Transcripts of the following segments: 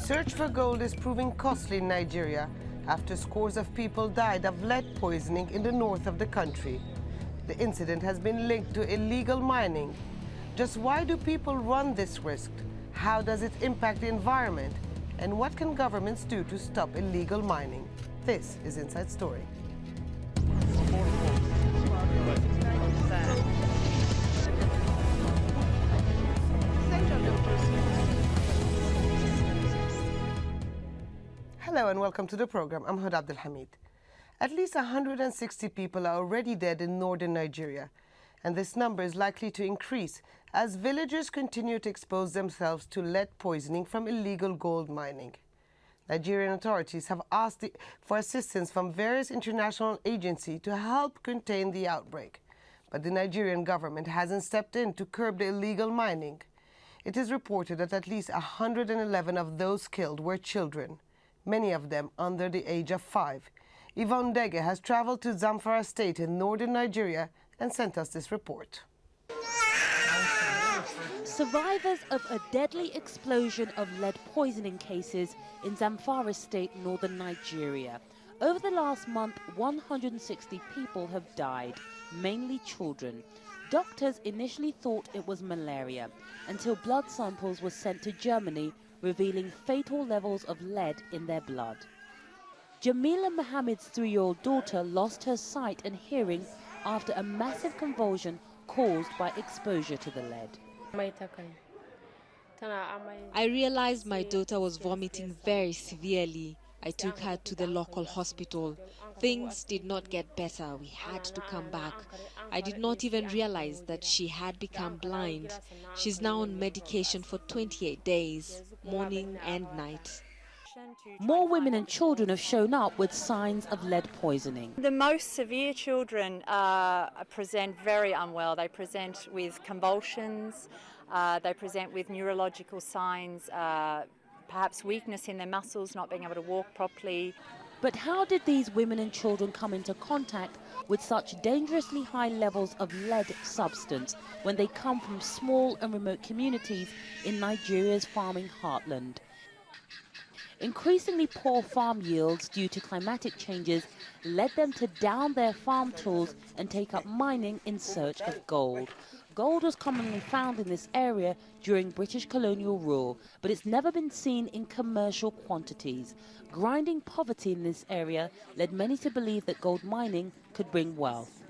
search for gold is proving costly in Nigeria after scores of people died of lead poisoning in the north of the country. The incident has been linked to illegal mining. Just why do people run this risk? How does it impact the environment? And what can governments do to stop illegal mining? This is Inside Story. Hello and welcome to the program. I'm Huda Abdelhamid. At least 160 people are already dead in northern Nigeria, and this number is likely to increase as villagers continue to expose themselves to lead poisoning from illegal gold mining. Nigerian authorities have asked for assistance from various international agencies to help contain the outbreak, but the Nigerian government hasn't stepped in to curb the illegal mining. It is reported that at least 111 of those killed were children, many of them under the age of 5. Yvonne Dege has traveled to Zamfara State in northern Nigeria and sent us this report. Survivors of a deadly explosion of lead poisoning cases in Zamfara State, northern Nigeria. Over the last month, 160 people have died, mainly children. Doctors initially thought it was malaria until blood samples were sent to Germany, revealing fatal levels of lead in their blood. Jamila Mohammed's 3-year-old daughter lost her sight and hearing after a massive convulsion caused by exposure to the lead. I realized my daughter was vomiting very severely. I took her to the local hospital. Things did not get better. We had to come back. I did not even realize that she had become blind. She's now on medication for 28 days, morning and night. More women and children have shown up with signs of lead poisoning. The most severe children present very unwell. They present with convulsions, they present with neurological signs, perhaps weakness in their muscles, not being able to walk properly. But how did these women and children come into contact with such dangerously high levels of lead substance when they come from small and remote communities in Nigeria's farming heartland? Increasingly poor farm yields due to climatic changes led them to down their farm tools and take up mining in search of gold. Gold was commonly found in this area during British colonial rule, but it's never been seen in commercial quantities. Grinding poverty in this area led many to believe that gold mining could bring wealth.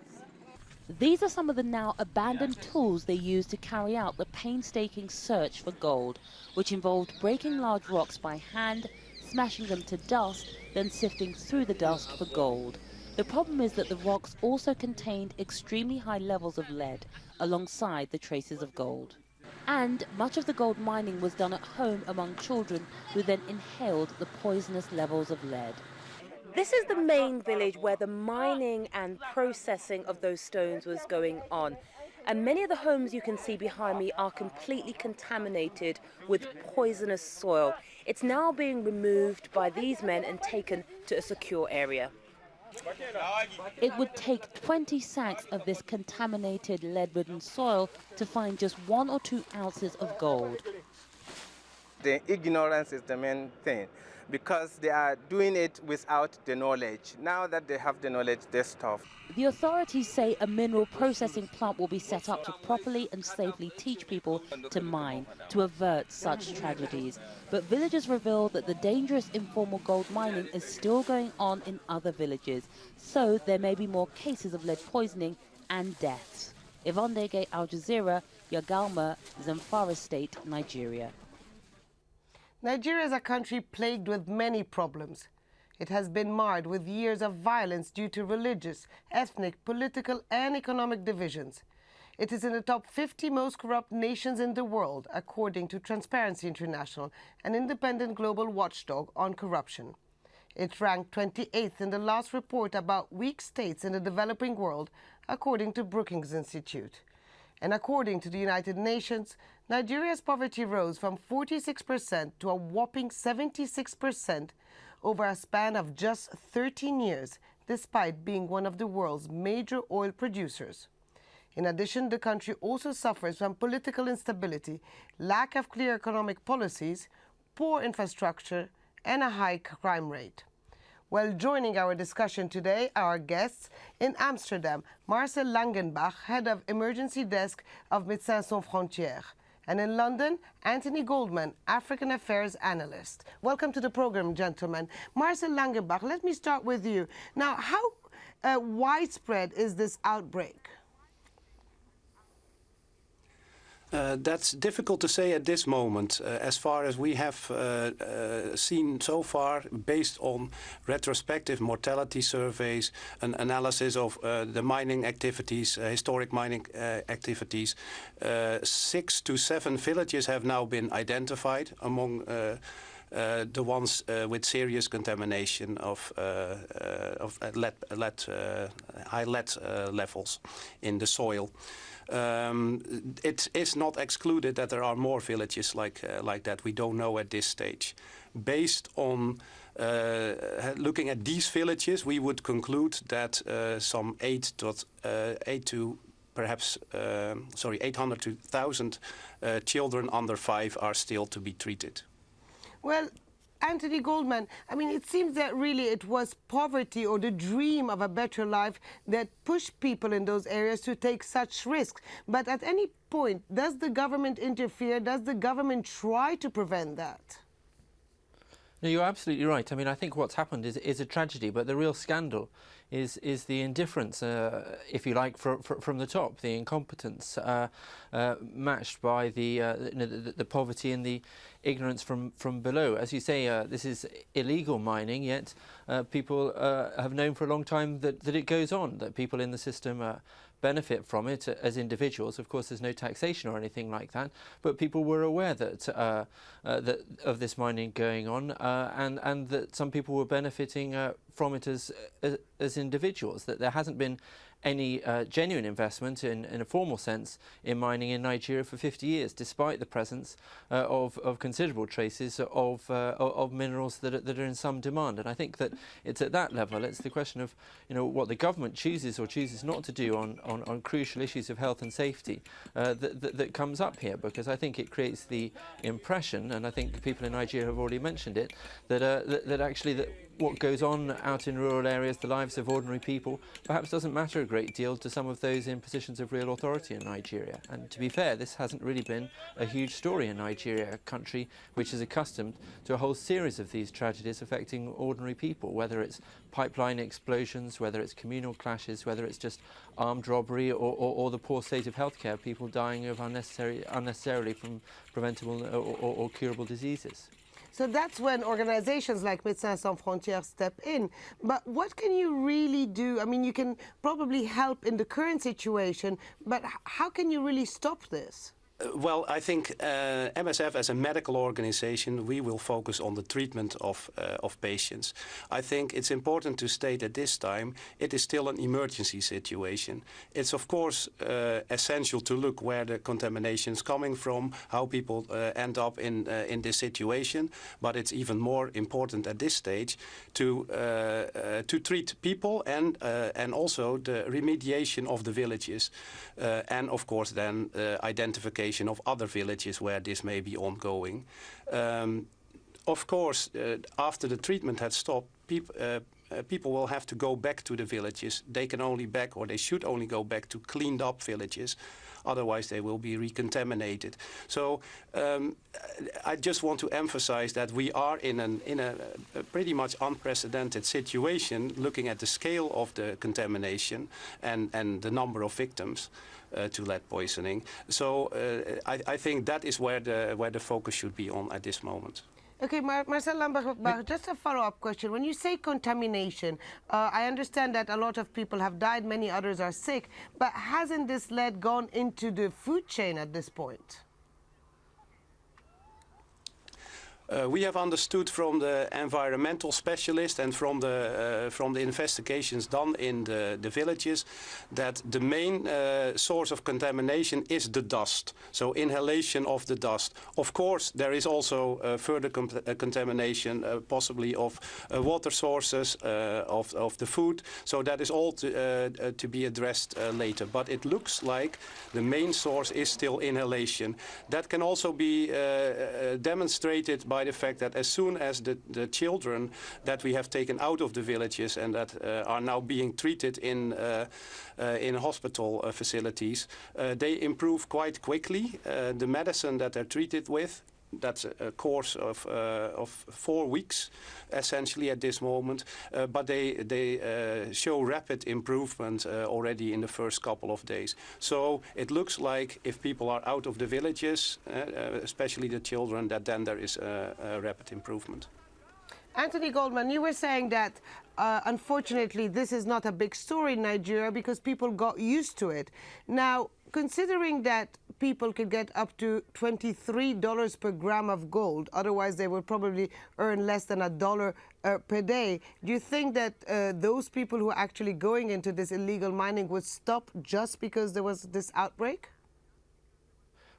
These are some of the now abandoned tools they used to carry out the painstaking search for gold, which involved breaking large rocks by hand, smashing them to dust, then sifting through the dust for gold. The problem is that the rocks also contained extremely high levels of lead, alongside the traces of gold. And much of the gold mining was done at home among children who then inhaled the poisonous levels of lead. This is the main village where the mining and processing of those stones was going on. And many of the homes you can see behind me are completely contaminated with poisonous soil. It's now being removed by these men and taken to a secure area. It would take 20 sacks of this contaminated lead-ridden soil to find just 1 or 2 ounces of gold. The ignorance is the main thing, because they are doing it without the knowledge. Now that they have the knowledge, they stop. The authorities say a mineral processing plant will be set up to properly and safely teach people to mine, to avert such tragedies. But villagers reveal that the dangerous informal gold mining is still going on in other villages, so there may be more cases of lead poisoning and deaths. Yvonne Dege, Al Jazeera, Yagalma, Zamfara State, Nigeria. Nigeria is a country plagued with many problems. It has been marred with years of violence due to religious, ethnic, political and economic divisions. It is in the top 50 most corrupt nations in the world, according to Transparency International, an independent global watchdog on corruption. It ranked 28th in the last report about weak states in the developing world, according to Brookings Institute. And according to the United Nations, Nigeria's poverty rose from 46% to a whopping 76% over a span of just 13 years, despite being one of the world's major oil producers. In addition, the country also suffers from political instability, lack of clear economic policies, poor infrastructure, and a high crime rate. Well, joining our discussion today are our guests in Amsterdam, Marcel Langenbach, head of emergency desk of Médecins Sans Frontières, and in London, Anthony Goldman, African Affairs Analyst. Welcome to the program, gentlemen. Marcel Langenbach, let me start with you. Now, how widespread is this outbreak? That's difficult to say at this moment. As far as we have seen so far, based on retrospective mortality surveys, an analysis of the mining activities, historic mining activities, 6 to 7 villages have now been identified among the ones with serious contamination of high lead levels in the soil. It is not excluded that there are more villages like that. We don't know at this stage. Based on looking at these villages, we would conclude that some 800 to 1,000 children under 5 are still to be treated. Well, Anthony Goldman, I mean, it seems that really it was poverty or the dream of a better life that pushed people in those areas to take such risks. But at any point, does the government interfere? Does the government try to prevent that? No, you're absolutely right. I mean, I think what's happened is a tragedy, but the real scandal is the indifference, if you like, from the top, the incompetence matched by the poverty and the ignorance from below. As you say, this is illegal mining, yet people have known for a long time that it goes on, that people in the system benefit from it as individuals. Of course, there's no taxation or anything like that, but people were aware that of this mining going on, and that some people were benefiting from it as individuals. That there hasn't been any genuine investment in a formal sense in mining in Nigeria for 50 years, despite the presence of considerable traces of minerals that are in some demand. And I think that it's at that level, it's the question of what the government chooses or chooses not to do on crucial issues of health and safety that comes up here, because I think it creates the impression, and I think people in Nigeria have already mentioned it, that actually what goes on out in rural areas, the lives of ordinary people, perhaps doesn't matter a great deal to some of those in positions of real authority in Nigeria. And to be fair, this hasn't really been a huge story in Nigeria, a country which is accustomed to a whole series of these tragedies affecting ordinary people, whether it's pipeline explosions, whether it's communal clashes, whether it's just armed robbery or the poor state of healthcare, people dying of unnecessarily from preventable or curable diseases. So that's when organizations like Médecins Sans Frontières step in. But what can you really do? I mean, you can probably help in the current situation, but how can you really stop this? Well, I think MSF as a medical organization, we will focus on the treatment of patients. I think it's important to state at this time, it is still an emergency situation. It's of course essential to look where the contamination is coming from, how people end up in this situation. But it's even more important at this stage to treat people and also the remediation of the villages, and of course then identification of other villages where this may be ongoing. Of course, after the treatment had stopped, people will have to go back to the villages. They can only they should only go back to cleaned up villages. Otherwise, they will be recontaminated. So I just want to emphasize that we are in a pretty much unprecedented situation, looking at the scale of the contamination and the number of victims to lead poisoning. So I think that is where the focus should be on at this moment. Okay, Marcel Langenbach, just a follow-up question. When you say contamination, I understand that a lot of people have died, many others are sick, but hasn't this lead gone into the food chain at this point? We have understood from the environmental specialist and from the investigations done in the villages that the main source of contamination is the dust, so inhalation of the dust. Of course, there is also further contamination, possibly of water sources, of the food, so that is all to be addressed later. But it looks like the main source is still inhalation. That can also be demonstrated by by the fact that as soon as the children that we have taken out of the villages and that are now being treated in hospital facilities, they improve quite quickly. The medicine that they're treated with, that's a course of 4 weeks, essentially at this moment. But they show rapid improvement already in the first couple of days. So it looks like if people are out of the villages, especially the children, that then there is a rapid improvement. Anthony Goldman, you were saying that unfortunately this is not a big story in Nigeria because people got used to it. Now, considering that people could get up to $23 per gram of gold, otherwise they would probably earn less than $1 per day, do you think that those people who are actually going into this illegal mining would stop just because there was this outbreak?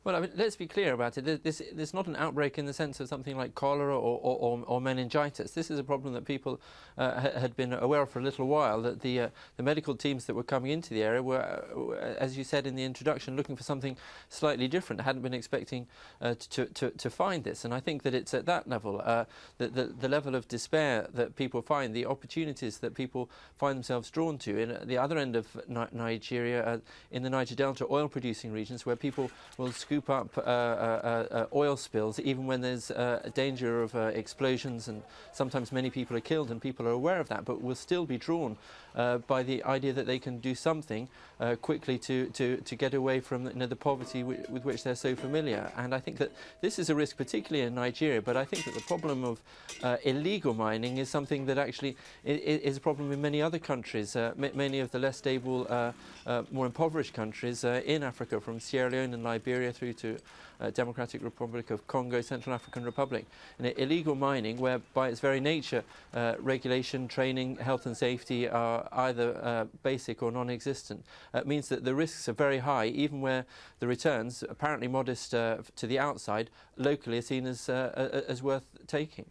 Well, I mean, let's be clear about it. This is not an outbreak in the sense of something like cholera or meningitis. This is a problem that people had been aware of for a little while, that the medical teams that were coming into the area were, as you said in the introduction, looking for something slightly different, hadn't been expecting to find this. And I think that it's at that level, the level of despair that people find, the opportunities that people find themselves drawn to. In the other end of Nigeria, in the Niger Delta oil-producing regions, where people will scoop up oil spills even when there's a danger of explosions, and sometimes many people are killed, and people are aware of that, but will still be drawn by the idea that they can do something quickly to get away from the poverty with which they're so familiar. And I think that this is a risk particularly in Nigeria, but I think that the problem of illegal mining is something that actually is a problem in many other countries, many of the less stable, more impoverished countries in Africa, from Sierra Leone and Liberia through to Democratic Republic of Congo, Central African Republic. And illegal mining, where by its very nature regulation, training, health and safety are either basic or non-existent, means that the risks are very high, even where the returns, apparently modest to the outside, locally are seen as worth taking.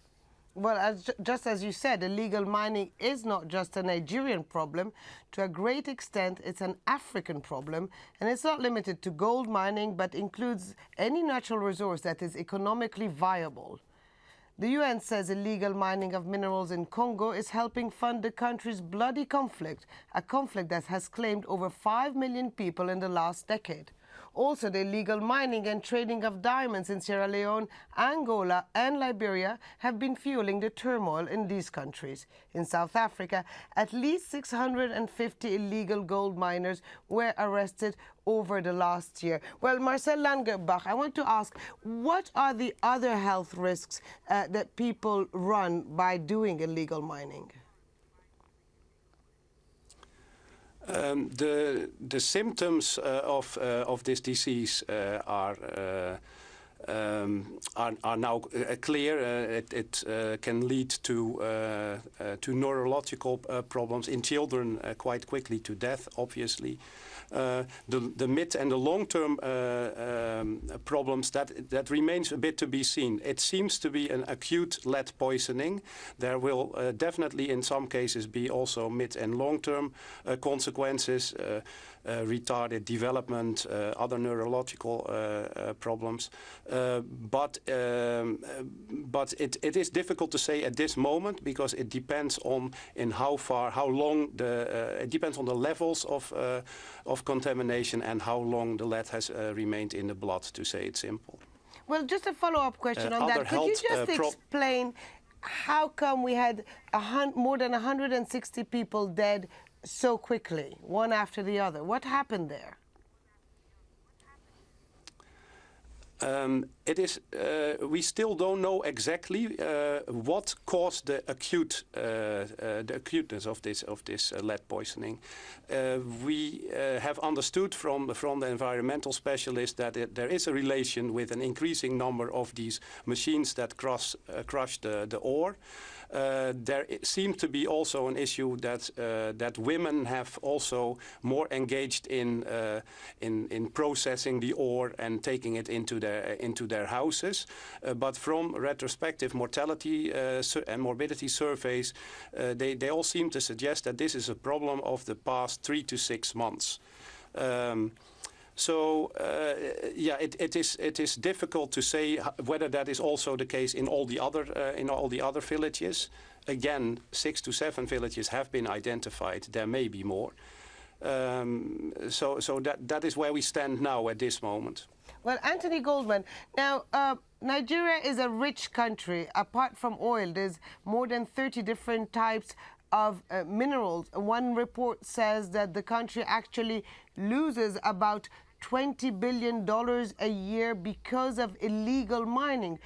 Well, just as you said, illegal mining is not just a Nigerian problem. To a great extent, it's an African problem. And it's not limited to gold mining, but includes any natural resource that is economically viable. The UN says illegal mining of minerals in Congo is helping fund the country's bloody conflict, a conflict that has claimed over 5 million people in the last decade. Also, the illegal mining and trading of diamonds in Sierra Leone, Angola and Liberia have been fueling the turmoil in these countries. In South Africa, at least 650 illegal gold miners were arrested over the last year. Well, Marcel Langerbach, I want to ask, what are the other health risks that people run by doing illegal mining? The symptoms of this disease are now clear. It can lead to neurological problems in children, quite quickly to death, obviously. The mid and the long-term problems, that remains a bit to be seen. It seems to be an acute lead poisoning. There will definitely in some cases be also mid and long-term consequences, retarded development, other neurological problems. But it is difficult to say at this moment, because it depends on it depends on the levels of contamination and how long the lead has remained in the blood, to say it simple. Well, just a follow-up question on that. Could you just explain how come we had more than 160 people dead so quickly, one after the other? What happened there? We still don't know exactly what caused the acuteness of this lead poisoning. We have understood from the environmental specialists that there is a relation with an increasing number of these machines that crush the ore. There seems to be also an issue that women have also more engaged in processing the ore and taking it into their houses. But from retrospective mortality and morbidity surveys, they all seem to suggest that this is a problem of the past 3 to 6 months. So yeah, it is difficult to say whether that is also the case in all the other villages. Again, 6 to 7 villages have been identified. There may be more. So that is where we stand now at this moment. Well, Anthony Goldman, now Nigeria is a rich country. Apart from oil, there's more than 30 different types of minerals. One report says that the country actually loses about $20 billion a year because of illegal mining.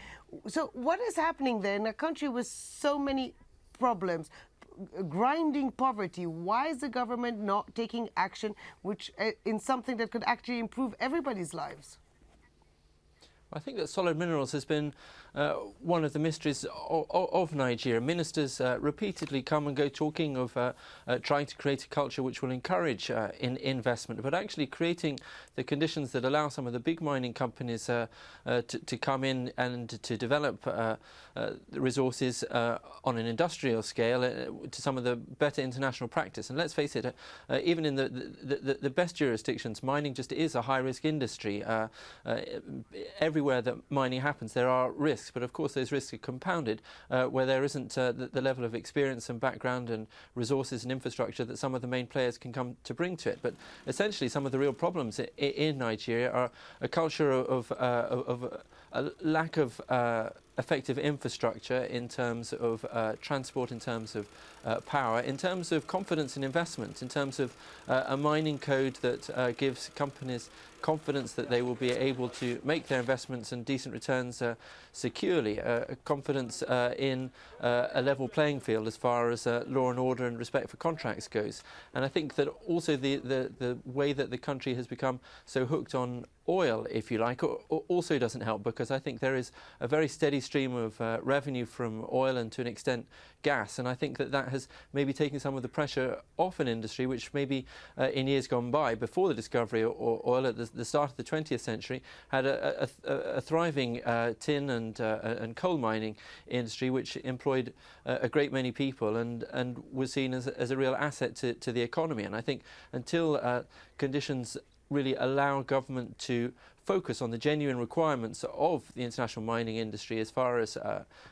So what is happening there in a country with so many problems, grinding poverty? Why is the government not taking action which in something that could actually improve everybody's lives? I think that solid minerals has been one of the mysteries of Nigeria. Ministers repeatedly come and go talking of trying to create a culture which will encourage investment, but actually creating the conditions that allow some of the big mining companies to come in and to develop resources on an industrial scale to some of the better international practice. And let's face it, even in the best jurisdictions, mining just is a high-risk industry. Everywhere that mining happens, there are risks, but of course those risks are compounded where there isn't the level of experience and background and resources and infrastructure that some of the main players can come to bring to it. But essentially, some of the real problems in Nigeria are a culture of a lack of effective infrastructure in terms of transport, in terms of power, in terms of confidence in investment, in terms of a mining code that gives companies confidence that they will be able to make their investments and decent returns securely, confidence in a level playing field as far as law and order and respect for contracts goes. And I think that also the way that the country has become so hooked on oil, if you like, also doesn't help, because I think there is a very steady stream of revenue from oil and to an extent gas, and I think that has maybe taken some of the pressure off an industry which maybe in years gone by, before the discovery of oil at the start of the 20th century, had a thriving tin and coal mining industry which employed a great many people and was seen as a real asset to the economy. And I think until conditions really allow government to focus on the genuine requirements of the international mining industry as far as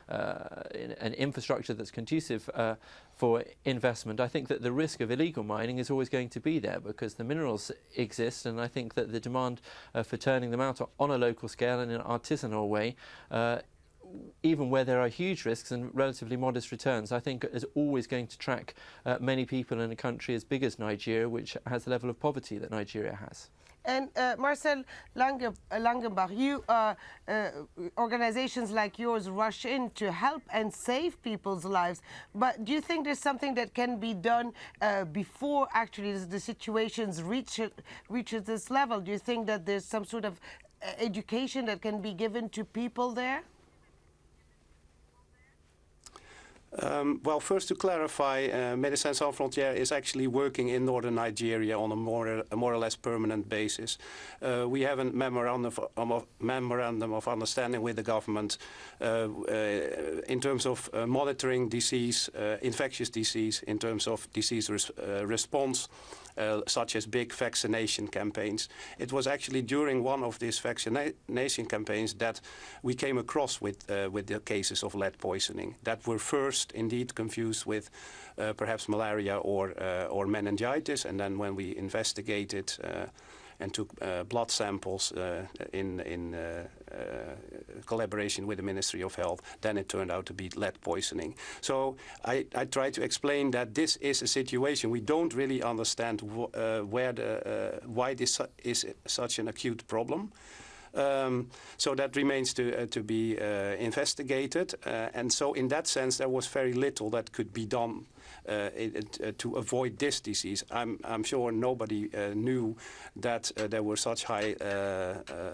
an infrastructure that's conducive for investment, I think that the risk of illegal mining is always going to be there, because the minerals exist, and I think that the demand for turning them out on a local scale and in an artisanal way, even where there are huge risks and relatively modest returns, I think is always going to track many people in a country as big as Nigeria, which has the level of poverty that Nigeria has. And Marcel Langenbach, organizations like yours rush in to help and save people's lives. But do you think there's something that can be done before actually the situations reaches this level? Do you think that there's some sort of education that can be given to people there? Well, first to clarify, Médecins Sans Frontières is actually working in northern Nigeria on a more or less permanent basis. We have a memorandum of understanding with the government in terms of monitoring disease, infectious disease, in terms of disease response, such as big vaccination campaigns. It was actually during one of these vaccination campaigns that we came across with the cases of lead poisoning that were first indeed confused with perhaps malaria or meningitis, and then when we investigated and took blood samples in collaboration with the Ministry of Health, then it turned out to be lead poisoning. So I try to explain that this is a situation we don't really understand why this is such an acute problem. So that remains to be investigated, and so in that sense there was very little that could be done to avoid this disease. I'm sure nobody knew that there were such high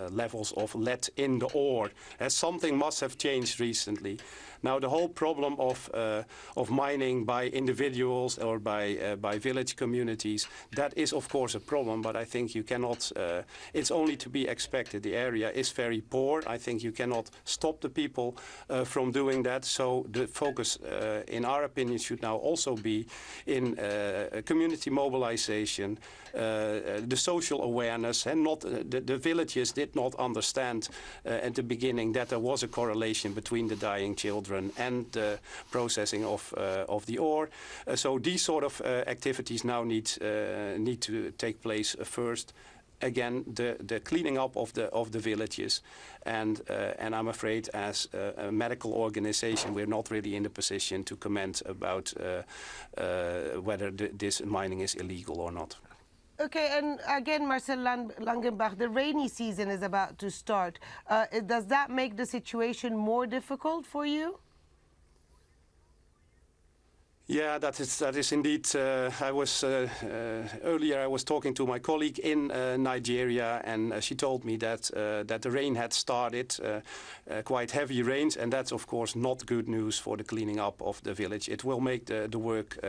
levels of lead in the ore. Something must have changed recently. Now, the whole problem of mining by individuals or by village communities, that is of course a problem, but I think you cannot, it's only to be expected. The area is very poor. I think you cannot stop the people from doing that. So the focus, in our opinion, should now also be in community mobilization, the social awareness, and not the villages did not understand at the beginning that there was a correlation between the dying children and the processing of the ore. So these sort of activities now need to take place first. Again, the cleaning up of the villages, and I'm afraid, as a medical organization, we're not really in the position to comment about whether this mining is illegal or not. Okay, and again, Marcel Langenbach, the rainy season is about to start. Does that make the situation more difficult for you? Yeah, that is indeed. Earlier I was talking to my colleague in Nigeria, and she told me that the rain had started, quite heavy rains, and that's of course not good news for the cleaning up of the village. It will make the work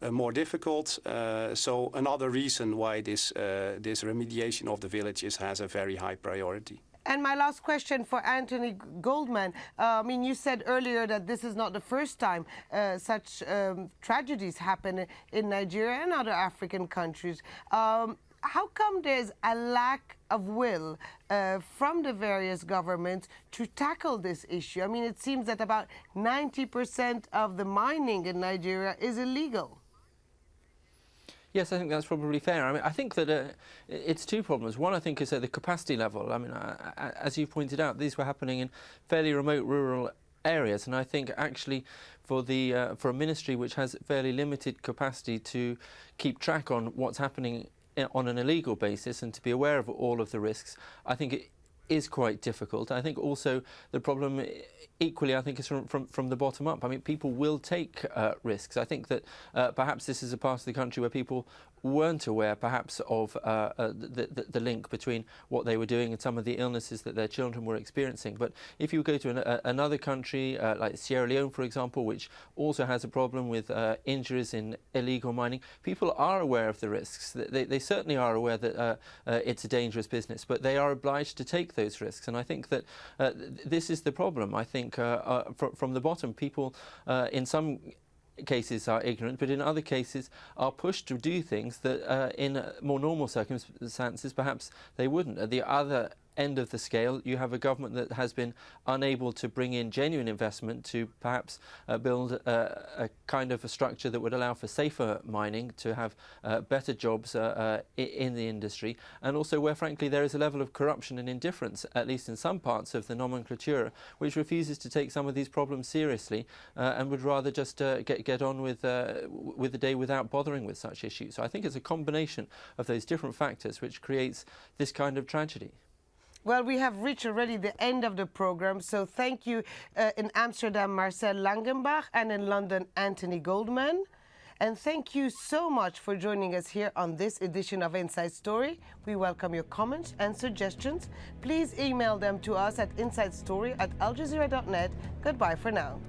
more difficult. So another reason why this remediation of the villages has a very high priority. And my last question for Anthony Goldman. I mean, you said earlier that this is not the first time such tragedies happen in Nigeria and other African countries. How come there's a lack of will from the various governments to tackle this issue? I mean, it seems that about 90% of the mining in Nigeria is illegal. Yes, I think that's probably fair. I mean, I think that it's two problems. One, I think, is at the capacity level. I mean, as you pointed out, these were happening in fairly remote rural areas, and I think actually for a ministry which has fairly limited capacity to keep track on what's happening on an illegal basis and to be aware of all of the risks, I think it is quite difficult. I think also the problem equally, I think, is from the bottom up. I mean, people will take risks. I think that perhaps this is a part of the country where people weren't aware perhaps of the link between what they were doing and some of the illnesses that their children were experiencing. But if you go to another country like Sierra Leone, for example, which also has a problem with injuries in illegal mining, people are aware of the risks. They certainly are aware that it's a dangerous business, but they are obliged to take those risks. And I think that this is the problem. I think from the bottom, people in some cases are ignorant, but in other cases are pushed to do things that in more normal circumstances perhaps they wouldn't. At the other end of the scale, you have a government that has been unable to bring in genuine investment to perhaps build a kind of a structure that would allow for safer mining, to have better jobs in the industry, and also where frankly there is a level of corruption and indifference, at least in some parts of the nomenclature, which refuses to take some of these problems seriously and would rather just get on with the day without bothering with such issues. So I think it's a combination of those different factors which creates this kind of tragedy. Well, we have reached already the end of the program, so thank you in Amsterdam, Marcel Langenbach, and in London, Anthony Goldman. And thank you so much for joining us here on this edition of Inside Story. We welcome your comments and suggestions. Please email them to us at insidestory@aljazeera.net. Goodbye for now.